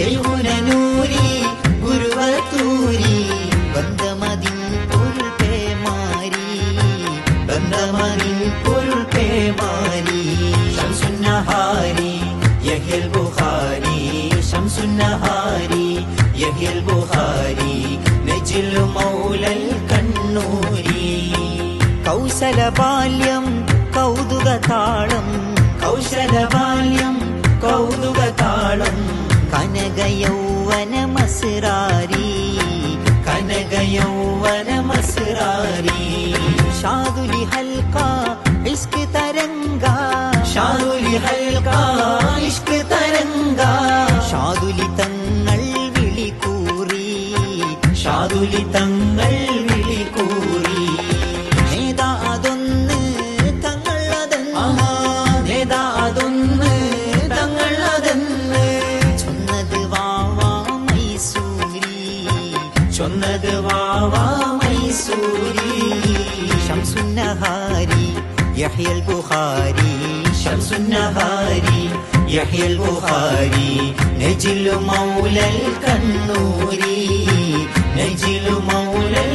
ശൈഖുന നൂരി ഗുരുവത്തൂരി ബന്ധമതിൻ പൊരുൾ പേമാരി ബന്ധമതിൻ പൊരുൾ പേമാരി ശംസുന്നഹാരി യഹ്യൽ ബുഖാരി ശംസുന്നഹാരി യഹ്യൽ ബുഖാരി നജ്ൽ മൗലൽ കണ്ണൂരി കൗസലബാല്യം കൗതുകതാളം കൗശലബാല്യം കൗതുകതാളം കനകയൗവന മസ്റാരി കനകയൗവന മസ്റാരി ഷാദുലി ഹൽക ഇഷ്ക് തരംഗ ഷാദുലി ഹൽക ഇഷ്ക് തരംഗ ഷാദുലി തങ്ങൾ വിളികൂറി ഷാദുലി തങ്ങൾ വിളികൂറി നേതാ അതൊന്ന് തങ്ങൾ അതെന്ന് നേതാ അതൊന്ന് തങ്ങൾ അതെന്ന് ചൊന്നത് വാവാ മൈസൂരി ചൊന്നത് വാവാ മൈസൂരി ശംസുന്നഹാരി യഹ്യൽ ബുഖാരി ശംസുന്നഹാരി യഹ്യൽ ബുഖാരി നജ്ൽ മൗലൽ കണ്ണൂരി നജ്ൽ മൗലൽ